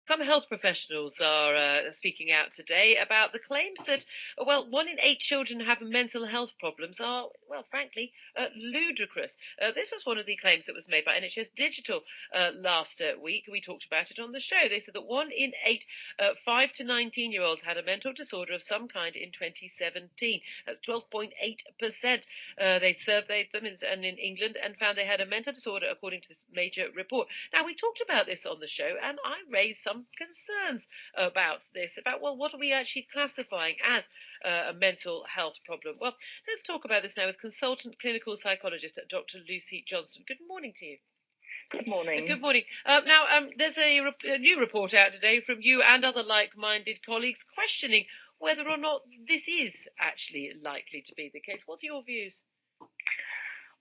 Some health professionals are speaking out today about the claims that, well, 1 in 8 children having mental health problems are, well, frankly, ludicrous. This was one of the claims that was made by NHS Digital last week. We talked about it on the show. They said that 1 in 8 5 to 19-year-olds had a mental disorder of some kind in 2017. That's 12.8%. They surveyed them in England and found they had a mental disorder according to this major report. Now, we talked about this on the show, and I raised some concerns about this, about, well, what are we actually classifying as a mental health problem? Well, let's talk about this now with consultant clinical psychologist Dr. Lucy Johnstone. Good morning to you. Good morning. Good morning. Now, there's a new report out today from you and other like-minded colleagues questioning whether or not this is actually likely to be the case. What are your views?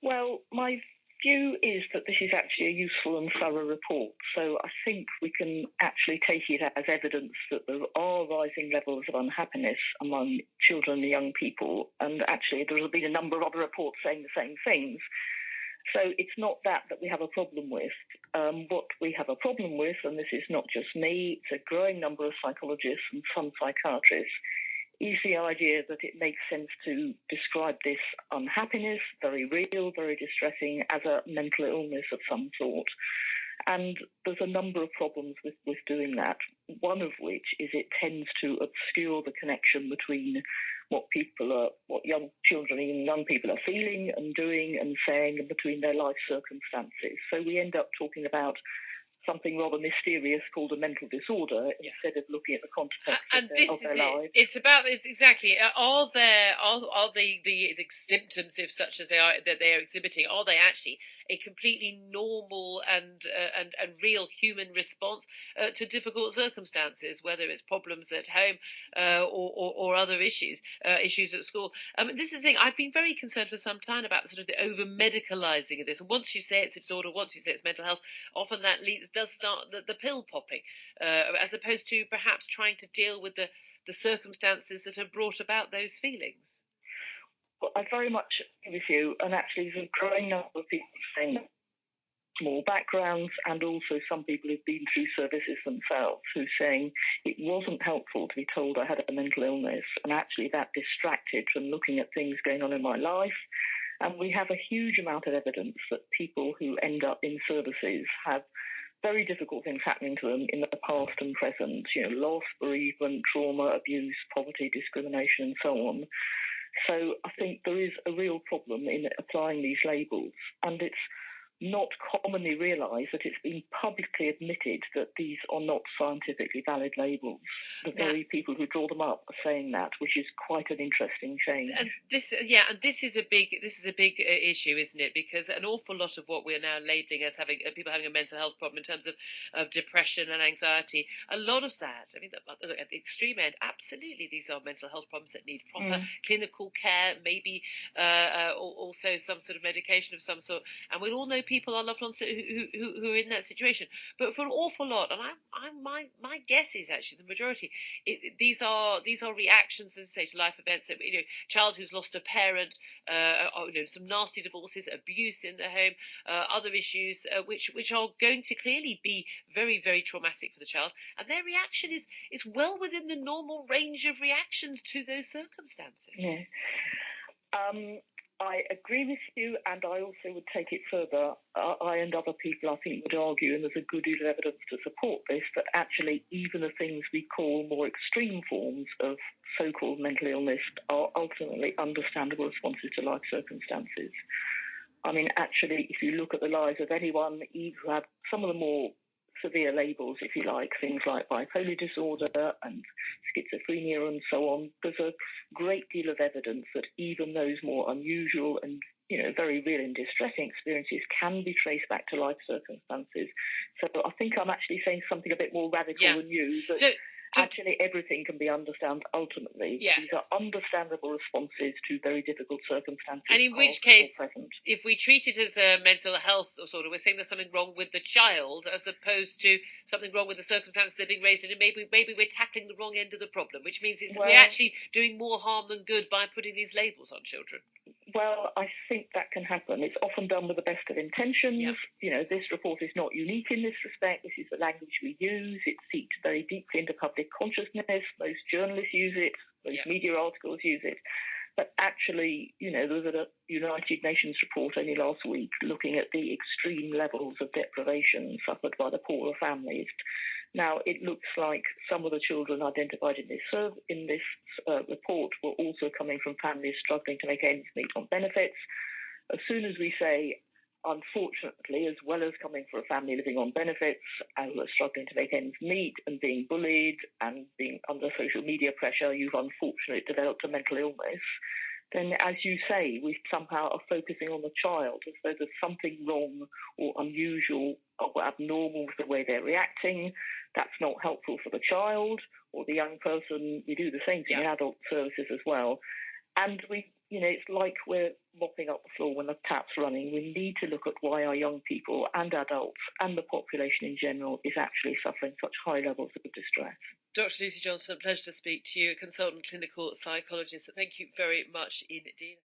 Well, my view is that this is actually a useful and thorough report. So I think we can actually take it as evidence that there are rising levels of unhappiness among children and young people. And actually, there have been a number of other reports saying the same things. So it's not that we have a problem with. What we have a problem with, and this is not just me, it's a growing number of psychologists and some psychiatrists, is the idea that it makes sense to describe this unhappiness, very real, very distressing, as a mental illness of some sort. And there's a number of problems with doing that, one of which is it tends to obscure the connection between what young children and young people are feeling and doing and saying, and between their life circumstances. So we end up talking about something rather mysterious called a mental disorder instead of looking at the context of their lives. It's exactly. Are the symptoms, if such as they are, that they are exhibiting, are they actually a completely normal and real human response to difficult circumstances, whether it's problems at home or other issues at school? This is the thing. I've been very concerned for some time about sort of the over medicalising of this. Once you say it's a disorder, once you say it's mental health, often that does start the pill popping, as opposed to perhaps trying to deal with the circumstances that have brought about those feelings. Well, I very much agree with you, and actually there's a growing number of people saying small backgrounds, and also some people who've been through services themselves who are saying it wasn't helpful to be told I had a mental illness, and actually that distracted from looking at things going on in my life. And we have a huge amount of evidence that people who end up in services have very difficult things happening to them in the past and present, loss, bereavement, trauma, abuse, poverty, discrimination, and so on. So I think there is a real problem in applying these labels, and it's not commonly realised that it's been publicly admitted that these are not scientifically valid labels. The very people who draw them up are saying that, which is quite an interesting change. And this is a big issue, isn't it? Because an awful lot of what we're now labelling as having people having a mental health problem in terms of depression and anxiety, a lot of that, I mean, at the extreme end, absolutely, these are mental health problems that need proper clinical care, maybe also some sort of medication of some sort, and we'll all know people, our loved ones who are in that situation. But for an awful lot, and my guess is actually the majority, these are reactions, as I say, to life events. That, child who's lost a parent, some nasty divorces, abuse in the home, other issues which are going to clearly be very, very traumatic for the child, and their reaction is well within the normal range of reactions to those circumstances. Yeah. I agree with you, and I also would take it further. I and other people, I think, would argue, and there's a good deal of evidence to support this, that actually even the things we call more extreme forms of so-called mental illness are ultimately understandable responses to life circumstances. I mean, actually, if you look at the lives of anyone who have some of the more severe labels, if you like, things like bipolar disorder and schizophrenia and so on, there's a great deal of evidence that even those more unusual and very real and distressing experiences can be traced back to life circumstances. So I think I'm actually saying something a bit more radical than you, that actually everything can be understood ultimately. Yes. These are understandable responses to very difficult circumstances. And in which case, if we treat it as a mental health disorder, we're saying there's something wrong with the child as opposed to something wrong with the circumstances they're being raised in, and maybe we're tackling the wrong end of the problem, which means we're actually doing more harm than good by putting these labels on children. Well, I think that can happen. It's often done with the best of intentions. This report is not unique in this respect. This is the language we use. It seeps very deeply into public consciousness. Most journalists use it. Most media articles use it. But actually, there was a United Nations report only last week looking at the extreme levels of deprivation suffered by the poorer families. Now, it looks like some of the children identified in this report were also coming from families struggling to make ends meet on benefits. As soon as we say, unfortunately, as well as coming from a family living on benefits and who are struggling to make ends meet and being bullied and being under social media pressure, you've unfortunately developed a mental illness, then, as you say, we somehow are focusing on the child as though there's something wrong or unusual or abnormal with the way they're reacting. That's not helpful for the child or the young person. We do the same thing in adult services as well. And it's like we're mopping up the floor when the tap's running. We need to look at why our young people and adults and the population in general is actually suffering such high levels of distress. Dr. Lucy Johnstone, pleasure to speak to you, a consultant clinical psychologist. So thank you very much indeed.